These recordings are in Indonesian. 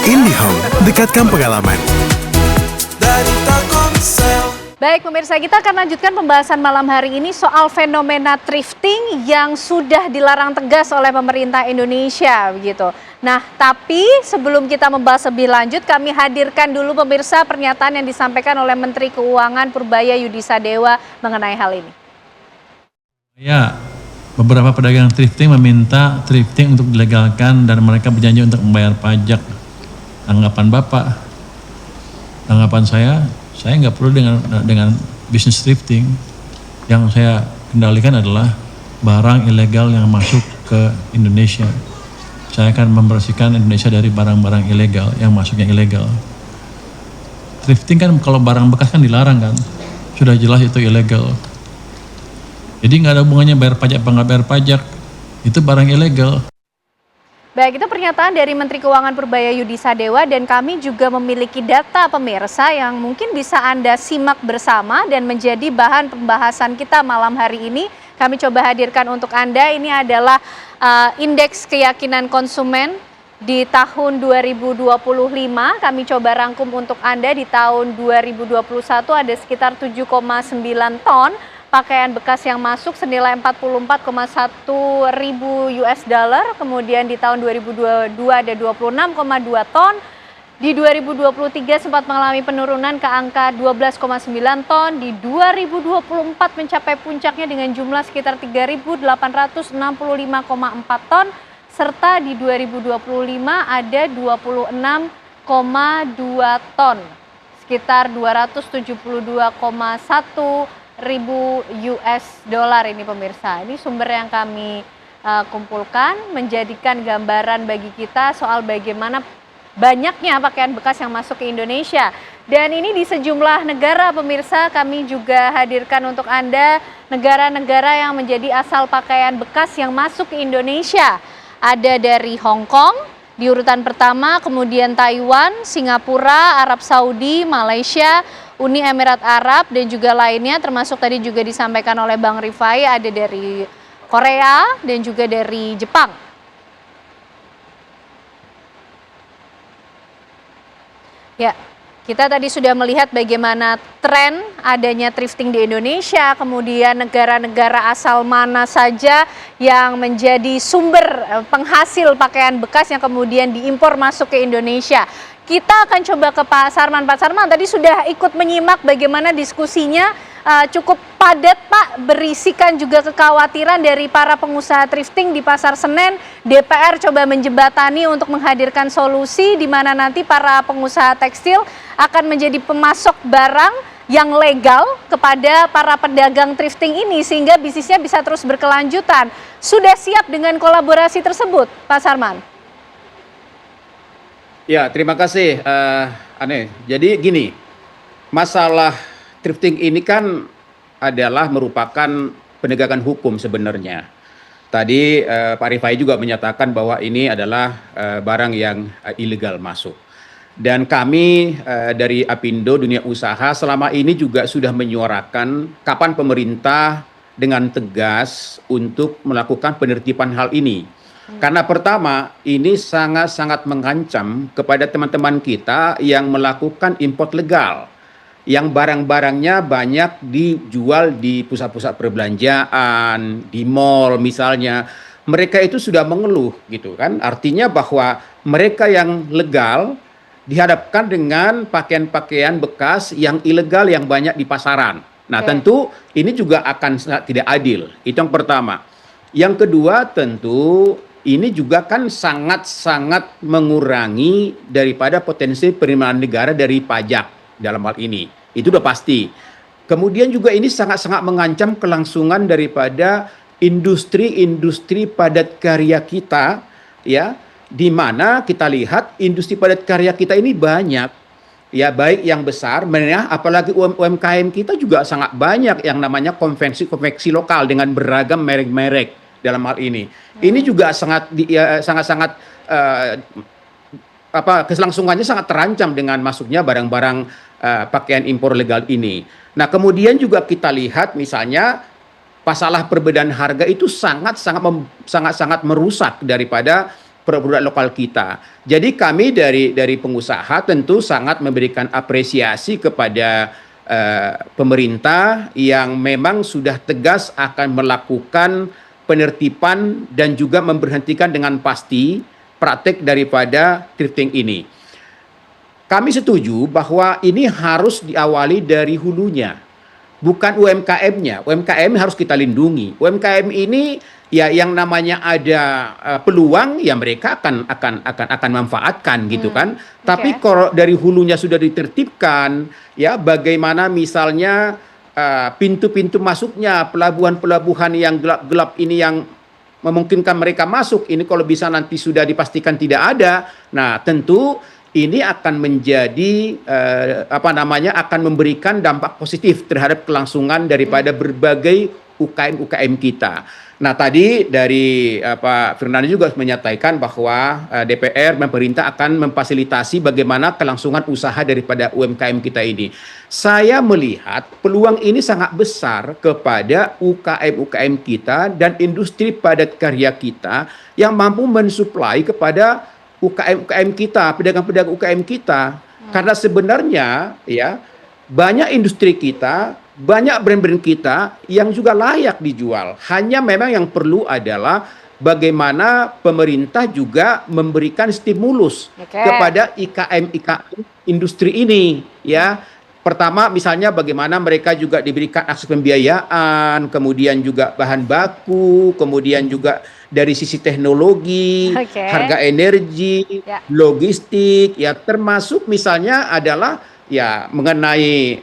IndiHome, dekatkan pengalaman. Dari Telkomsel. Baik pemirsa, kita akan lanjutkan pembahasan malam hari ini soal fenomena thrifting yang sudah dilarang tegas oleh pemerintah Indonesia begitu. Nah, tapi sebelum kita membahas lebih lanjut, kami hadirkan dulu pemirsa pernyataan yang disampaikan oleh Menteri Keuangan Purbaya Yudisadewa mengenai hal ini. Ya, beberapa pedagang thrifting meminta thrifting untuk dilegalkan dan mereka berjanji untuk membayar pajak. Tanggapan Bapak, tanggapan saya nggak perlu dengan bisnis thrifting. Yang saya kendalikan adalah barang ilegal yang masuk ke Indonesia. Saya akan membersihkan Indonesia dari barang-barang ilegal yang masuk yang ilegal. Thrifting kan kalau barang bekas kan dilarang kan, sudah jelas itu ilegal. Jadi nggak ada hubungannya bayar pajak apa nggak bayar pajak, itu barang ilegal. Baik, itu pernyataan dari Menteri Keuangan Purbaya Yudisadewa dan kami juga memiliki data pemirsa yang mungkin bisa Anda simak bersama dan menjadi bahan pembahasan kita malam hari ini. Kami coba hadirkan untuk Anda, ini adalah indeks keyakinan konsumen di tahun 2025. Kami coba rangkum untuk Anda di tahun 2021 ada sekitar 7,9 ton. Pakaian bekas yang masuk senilai 44,1 ribu US dollar, kemudian di tahun 2022 ada 26,2 ton, di 2023 sempat mengalami penurunan ke angka 12,9 ton, di 2024 mencapai puncaknya dengan jumlah sekitar 3.865,4 ton, serta di 2025 ada 26,2 ton, sekitar 272,1 ribu US dollar ini pemirsa. Ini sumber yang kami kumpulkan menjadikan gambaran bagi kita soal bagaimana banyaknya pakaian bekas yang masuk ke Indonesia. Dan ini di sejumlah negara pemirsa, kami juga hadirkan untuk Anda negara-negara yang menjadi asal pakaian bekas yang masuk ke Indonesia. Ada dari Hong Kong di urutan pertama, kemudian Taiwan, Singapura, Arab Saudi, Malaysia, Uni Emirat Arab, dan juga lainnya, termasuk tadi juga disampaikan oleh Bang Rifai, ada dari Korea dan juga dari Jepang. Ya, kita tadi sudah melihat bagaimana tren adanya thrifting di Indonesia, kemudian negara-negara asal mana saja yang menjadi sumber penghasil pakaian bekas yang kemudian diimpor masuk ke Indonesia. Kita akan coba ke Pak Sarman. Pak Sarman tadi sudah ikut menyimak bagaimana diskusinya cukup padat Pak, berisikan juga kekhawatiran dari para pengusaha thrifting di Pasar Senen. DPR coba menjembatani untuk menghadirkan solusi di mana nanti para pengusaha tekstil akan menjadi pemasok barang yang legal kepada para pedagang thrifting ini sehingga bisnisnya bisa terus berkelanjutan. Sudah siap dengan kolaborasi tersebut, Pak Sarman? Ya, terima kasih, Ane. Jadi gini, masalah thrifting ini kan adalah merupakan penegakan hukum sebenarnya. Tadi Pak Rifai juga menyatakan bahwa ini adalah barang yang ilegal masuk. Dan kami dari Apindo Dunia Usaha selama ini juga sudah menyuarakan kapan pemerintah dengan tegas untuk melakukan penertiban hal ini. Karena pertama, ini sangat-sangat mengancam kepada teman-teman kita yang melakukan import legal. Yang barang-barangnya banyak dijual di pusat-pusat perbelanjaan, di mall misalnya. Mereka itu sudah mengeluh gitu kan. Artinya bahwa mereka yang legal dihadapkan dengan pakaian-pakaian bekas yang ilegal yang banyak di pasaran. Nah, tentu ini juga akan tidak adil. Itu yang pertama. Yang kedua tentu ini juga kan sangat-sangat mengurangi daripada potensi penerimaan negara dari pajak dalam hal ini. Itu udah pasti. Kemudian juga ini sangat-sangat mengancam kelangsungan daripada industri-industri padat karya kita, ya, di mana kita lihat industri padat karya kita ini banyak, ya, baik yang besar, menengah, apalagi UMKM kita juga sangat banyak yang namanya konveksi lokal dengan beragam merek-merek. Dalam hal ini juga sangat-sangat keselangsungannya sangat terancam dengan masuknya barang-barang pakaian impor legal ini. Nah, kemudian juga kita lihat misalnya masalah perbedaan harga itu sangat-sangat merusak daripada produk lokal kita. Jadi kami dari pengusaha tentu sangat memberikan apresiasi kepada pemerintah yang memang sudah tegas akan melakukan penertiban dan juga memberhentikan dengan pasti praktek daripada thrifting ini. Kami setuju bahwa ini harus diawali dari hulunya, bukan UMKM-nya. UMKM harus kita lindungi. UMKM ini ya yang namanya ada peluang ya mereka akan manfaatkan gitu kan. Tapi kalau dari hulunya sudah ditertibkan ya bagaimana misalnya pintu-pintu masuknya pelabuhan-pelabuhan yang gelap-gelap ini yang memungkinkan mereka masuk ini kalau bisa nanti sudah dipastikan tidak ada. Nah, tentu ini akan menjadi akan memberikan dampak positif terhadap kelangsungan daripada berbagai UKM kita. Nah, tadi dari Pak Fernando juga menyatakan bahwa DPR pemerintah akan memfasilitasi bagaimana kelangsungan usaha daripada UMKM kita ini. Saya melihat peluang ini sangat besar kepada UKM kita dan industri padat karya kita yang mampu mensuplai kepada UKM kita, pedagang-pedagang UKM kita. Karena sebenarnya ya banyak industri kita, banyak brand-brand kita yang juga layak dijual. Hanya memang yang perlu adalah bagaimana pemerintah juga memberikan stimulus kepada IKM industri ini ya. Pertama misalnya bagaimana mereka juga diberikan akses pembiayaan, kemudian juga bahan baku, kemudian juga dari sisi teknologi, harga energi, logistik, ya termasuk misalnya adalah ya mengenai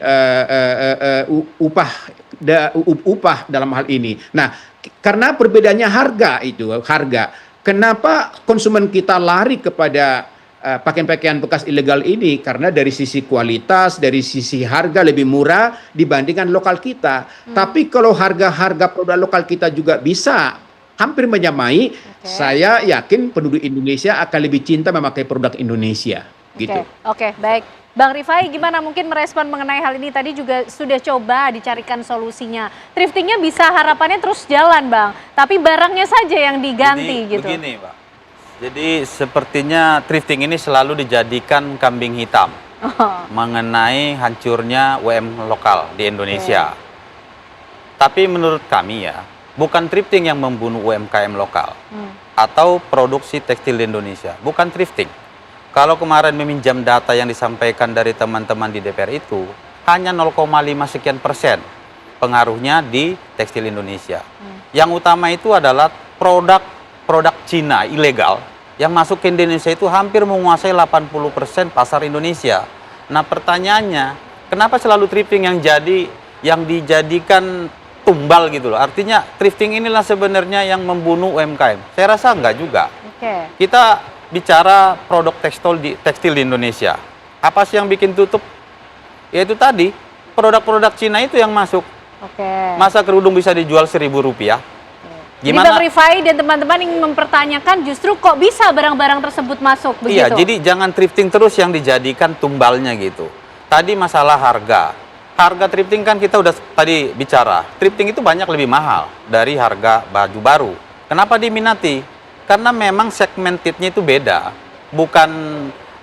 upah dalam hal ini. Nah, karena perbedaannya harga. Kenapa konsumen kita lari kepada pakaian-pakaian bekas ilegal ini? Karena dari sisi kualitas, dari sisi harga lebih murah dibandingkan lokal kita. Tapi kalau harga-harga produk lokal kita juga bisa hampir menyamai, saya yakin penduduk Indonesia akan lebih cinta memakai produk Indonesia. Gitu. Oke, baik. Bang Rifai gimana mungkin merespon mengenai hal ini? Tadi juga sudah coba dicarikan solusinya. Thriftingnya bisa harapannya terus jalan, Bang. Tapi barangnya saja yang diganti gitu. Begini, Pak. Jadi sepertinya thrifting ini selalu dijadikan kambing hitam mengenai hancurnya UMKM lokal di Indonesia. Tapi menurut kami ya, bukan thrifting yang membunuh UMKM lokal atau produksi tekstil di Indonesia. Bukan thrifting. Kalau kemarin meminjam data yang disampaikan dari teman-teman di DPR itu, hanya 0,5 sekian persen pengaruhnya di tekstil Indonesia. Yang utama itu adalah produk Cina ilegal yang masuk ke Indonesia itu hampir menguasai 80% pasar Indonesia. Nah pertanyaannya, kenapa selalu thrifting yang dijadikan tumbal gitu loh? Artinya thrifting inilah sebenarnya yang membunuh UMKM. Saya rasa enggak juga. Kita bicara produk tekstil di Indonesia. Apa sih yang bikin tutup? Yaitu tadi, produk-produk Cina itu yang masuk. Masa kerudung bisa dijual Rp1.000? Jadi Bang Rifai dan teman-teman yang mempertanyakan justru kok bisa barang-barang tersebut masuk begitu? Iya, jadi jangan thrifting terus yang dijadikan tumbalnya gitu. Tadi masalah harga. Harga thrifting kan kita udah tadi bicara. Thrifting itu banyak lebih mahal dari harga baju baru. Kenapa diminati? Karena memang segmentednya itu beda. Bukan,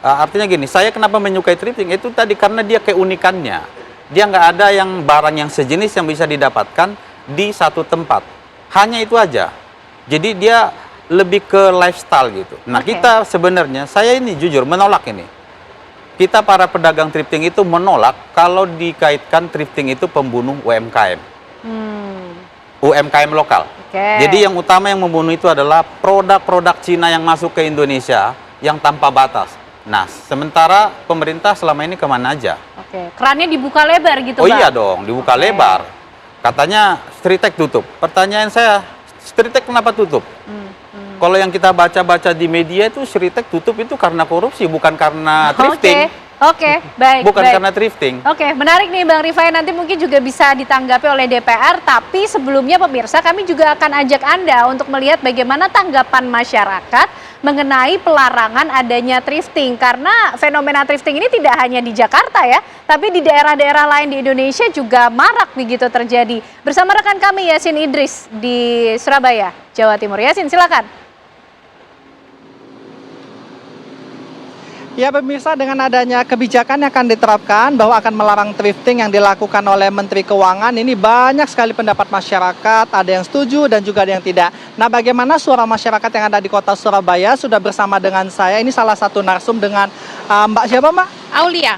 artinya gini, saya kenapa menyukai thrifting? Itu tadi karena dia keunikannya. Dia nggak ada yang barang yang sejenis yang bisa didapatkan di satu tempat. Hanya itu aja. Jadi dia lebih ke lifestyle gitu. Nah kita sebenarnya, saya ini jujur menolak ini. Kita para pedagang thrifting itu menolak kalau dikaitkan thrifting itu pembunuh UMKM. UMKM lokal. Jadi yang utama yang membunuh itu adalah produk-produk Cina yang masuk ke Indonesia yang tanpa batas. Nah sementara pemerintah selama ini kemana aja? Kerannya dibuka lebar gitu, Bang? Oh iya dong, dibuka lebar. Katanya Stritek tutup. Pertanyaan saya, Stritek kenapa tutup? Kalau yang kita baca-baca di media itu Stritek tutup itu karena korupsi, bukan karena thrifting. Baik. Bukan karena thrifting. Menarik nih Bang Rifai, nanti mungkin juga bisa ditanggapi oleh DPR, tapi sebelumnya pemirsa kami juga akan ajak Anda untuk melihat bagaimana tanggapan masyarakat mengenai pelarangan adanya thrifting. Karena fenomena thrifting ini tidak hanya di Jakarta ya, tapi di daerah-daerah lain di Indonesia juga marak begitu terjadi. Bersama rekan kami Yasin Idris di Surabaya, Jawa Timur. Yasin, silakan. Ya pemirsa, dengan adanya kebijakan yang akan diterapkan bahwa akan melarang thrifting yang dilakukan oleh Menteri Keuangan, ini banyak sekali pendapat masyarakat, ada yang setuju dan juga ada yang tidak. Nah, bagaimana suara masyarakat yang ada di kota Surabaya? Sudah bersama dengan saya, ini salah satu narsum dengan Mbak siapa Mbak? Aulia.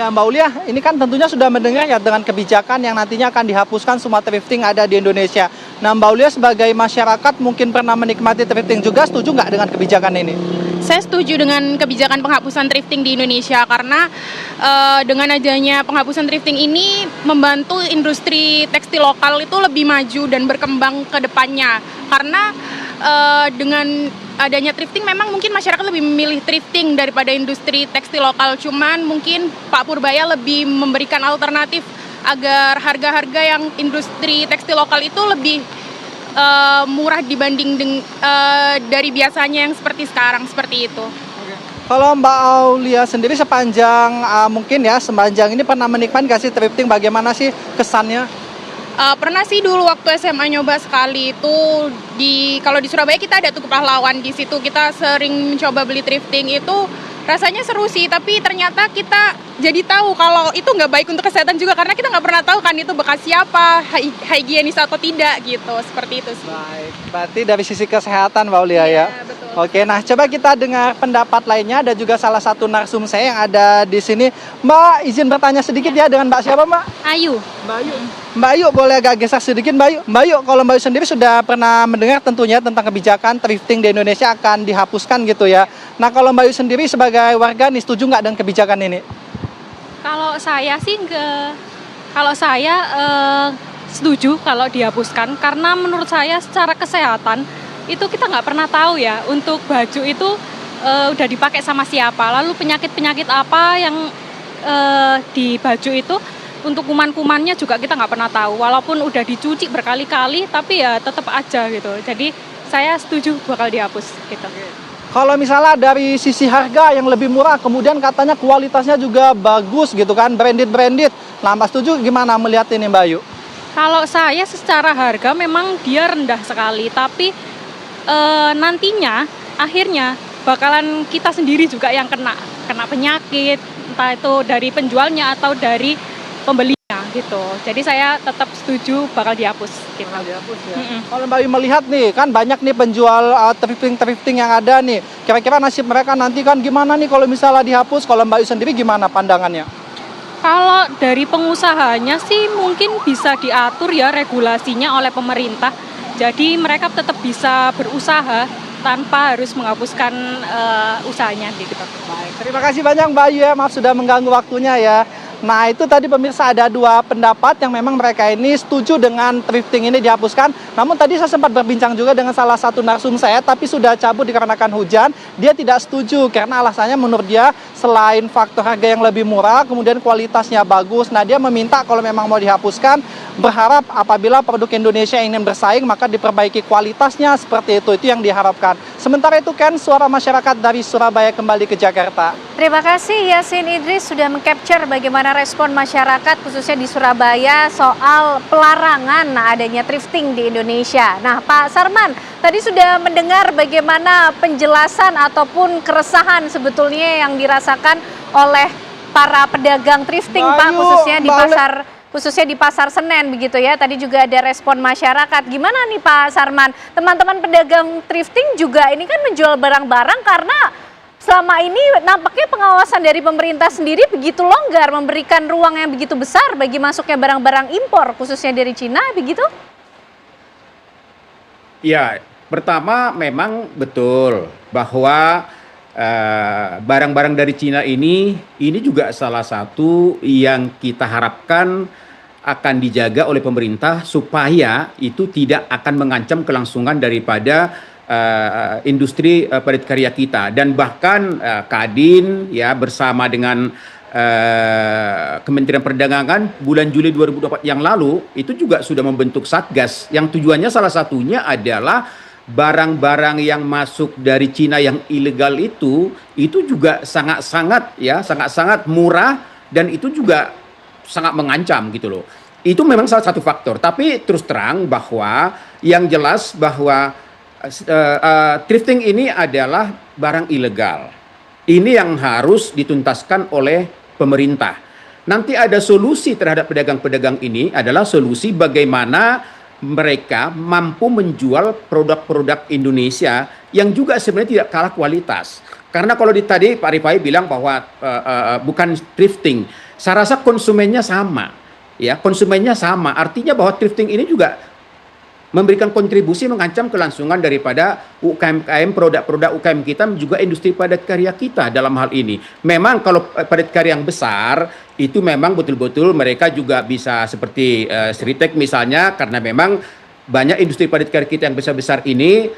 Mbak Ulia, ini kan tentunya sudah mendengar ya dengan kebijakan yang nantinya akan dihapuskan semua thrifting ada di Indonesia. Nah, Mbak Ulia sebagai masyarakat mungkin pernah menikmati thrifting juga, setuju nggak dengan kebijakan ini? Saya setuju dengan kebijakan penghapusan thrifting di Indonesia karena dengan adanya penghapusan thrifting ini membantu industri tekstil lokal itu lebih maju dan berkembang ke depannya. Karena dengan adanya thrifting memang mungkin masyarakat lebih memilih thrifting daripada industri tekstil lokal. Cuman mungkin Pak Purbaya lebih memberikan alternatif agar harga-harga yang industri tekstil lokal itu lebih murah dibanding dari biasanya yang seperti sekarang, seperti itu. Kalau Mbak Aulia sendiri sepanjang sepanjang ini pernah menikmati nggak sih thrifting? Bagaimana sih kesannya? Pernah sih dulu waktu SMA nyoba sekali itu kalau di Surabaya kita ada Tugu Pahlawan, di situ kita sering mencoba beli thrifting itu. Rasanya seru sih, tapi ternyata kita jadi tahu kalau itu nggak baik untuk kesehatan juga karena kita nggak pernah tahu kan itu bekas siapa, higienis atau tidak gitu, seperti itu sih. Baik, berarti dari sisi kesehatan Mbak Aulia ya. Betul. Oke, nah coba kita dengar pendapat lainnya, ada juga salah satu narsum saya yang ada di sini. Mbak, izin bertanya sedikit ya dengan Mbak siapa Mbak? Ayu. Mbak Ayu boleh agak geser sedikit Mbak Ayu. Mbak Ayu, kalau Mbak Ayu sendiri sudah pernah mendengar tentunya tentang kebijakan thrifting di Indonesia akan dihapuskan gitu ya. Nah kalau Mbak Ayu sendiri sebagai warga nih setuju nggak dengan kebijakan ini? Kalau saya sih setuju kalau dihapuskan karena menurut saya secara kesehatan itu kita nggak pernah tahu ya untuk baju itu udah dipakai sama siapa, lalu penyakit-penyakit apa yang di baju itu untuk kuman-kumannya juga kita nggak pernah tahu walaupun udah dicuci berkali-kali tapi ya tetap aja gitu. Jadi saya setuju bakal dihapus gitu. Kalau misalnya dari sisi harga yang lebih murah, kemudian katanya kualitasnya juga bagus gitu kan, branded. Nah, Mbak setuju gimana melihat ini Mbak Ayu? Kalau saya secara harga memang dia rendah sekali, tapi nantinya akhirnya bakalan kita sendiri juga yang kena penyakit, entah itu dari penjualnya atau dari pembelinya gitu. Jadi saya tetap setuju bakal dihapus gitu. Dihapus ya. Kalau Mbak Ayu melihat nih, kan banyak nih penjual thrifting yang ada nih. Kira-kira nasib mereka nanti kan gimana nih kalau misalnya dihapus? Kalau Mbak Ayu sendiri gimana pandangannya? Kalau dari pengusahanya sih mungkin bisa diatur ya regulasinya oleh pemerintah. Jadi mereka tetap bisa berusaha tanpa harus menghapuskan usahanya gitu. Baik, terima kasih banyak Mbak Ayu ya, maaf sudah mengganggu waktunya ya. Nah itu tadi pemirsa ada dua pendapat yang memang mereka ini setuju dengan thrifting ini dihapuskan. Namun tadi saya sempat berbincang juga dengan salah satu narsum saya tapi sudah cabut dikarenakan hujan. Dia tidak setuju karena alasannya menurut dia selain faktor harga yang lebih murah kemudian kualitasnya bagus. Nah dia meminta kalau memang mau dihapuskan berharap apabila produk Indonesia ingin bersaing maka diperbaiki kualitasnya seperti itu yang diharapkan. Sementara itu kan suara masyarakat dari Surabaya kembali ke Jakarta. Terima kasih Yasin Idris sudah mengcapture bagaimana respon masyarakat khususnya di Surabaya soal pelarangan adanya thrifting di Indonesia. Nah Pak Sarman, tadi sudah mendengar bagaimana penjelasan ataupun keresahan sebetulnya yang dirasakan oleh para pedagang thrifting Pak, khususnya di pasar Senen begitu ya. Tadi juga ada respon masyarakat. Gimana nih Pak Sarman? Teman-teman pedagang thrifting juga ini kan menjual barang-barang karena selama ini nampaknya pengawasan dari pemerintah sendiri begitu longgar, memberikan ruang yang begitu besar bagi masuknya barang-barang impor, khususnya dari Cina, begitu? Ya, pertama memang betul bahwa barang-barang dari Cina ini juga salah satu yang kita harapkan akan dijaga oleh pemerintah supaya itu tidak akan mengancam kelangsungan daripada industri padat karya kita. Dan bahkan Kadin ya bersama dengan Kementerian Perdagangan bulan Juli 2024 yang lalu itu juga sudah membentuk Satgas yang tujuannya salah satunya adalah barang-barang yang masuk dari Cina yang ilegal itu juga sangat-sangat murah dan itu juga sangat mengancam gitu loh. Itu memang salah satu faktor. Tapi terus terang bahwa yang jelas bahwa thrifting ini adalah barang ilegal. Ini yang harus dituntaskan oleh pemerintah. Nanti ada solusi terhadap pedagang-pedagang ini adalah solusi bagaimana mereka mampu menjual produk-produk Indonesia yang juga sebenarnya tidak kalah kualitas. Karena kalau tadi Pak Rifai bilang bahwa bukan thrifting, saya rasa konsumennya sama, ya konsumennya sama. Artinya bahwa thrifting ini juga memberikan kontribusi mengancam kelangsungan daripada UKM produk-produk UKM kita juga industri padat karya kita dalam hal ini. Memang kalau padat karya yang besar itu memang betul-betul mereka juga bisa seperti Sritek misalnya, karena memang banyak industri padat karya kita yang besar-besar ini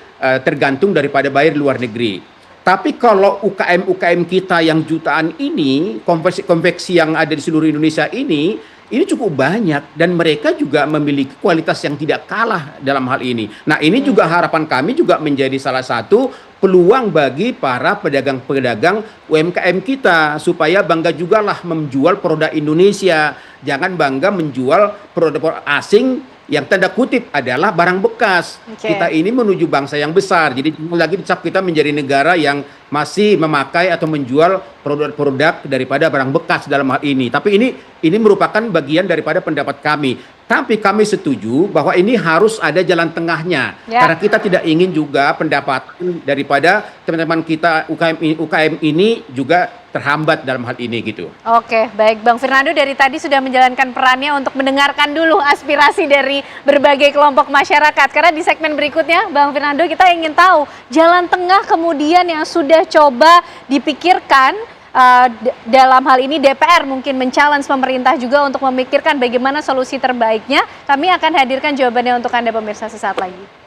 tergantung daripada buyer luar negeri. Tapi kalau UKM kita yang jutaan ini, konveksi yang ada di seluruh Indonesia ini cukup banyak dan mereka juga memiliki kualitas yang tidak kalah dalam hal ini. Nah, ini juga harapan kami juga menjadi salah satu peluang bagi para pedagang-pedagang UMKM kita supaya bangga juga lah menjual produk Indonesia. Jangan bangga menjual produk asing yang tanda kutip adalah barang bekas. Kita ini menuju bangsa yang besar. Jadi lagi dicap kita menjadi negara yang masih memakai atau menjual produk-produk daripada barang bekas dalam hal ini. Tapi ini merupakan bagian daripada pendapat kami. Tapi kami setuju bahwa ini harus ada jalan tengahnya. Karena kita tidak ingin juga pendapatan daripada teman-teman kita UKM ini juga terhambat dalam hal ini gitu. Oke, baik Bang Fernando dari tadi sudah menjalankan perannya untuk mendengarkan dulu aspirasi dari berbagai kelompok masyarakat. Karena di segmen berikutnya Bang Fernando kita ingin tahu jalan tengah kemudian yang sudah coba dipikirkan dalam hal ini DPR mungkin men-challenge pemerintah juga untuk memikirkan bagaimana solusi terbaiknya. Kami akan hadirkan jawabannya untuk Anda pemirsa sesaat lagi.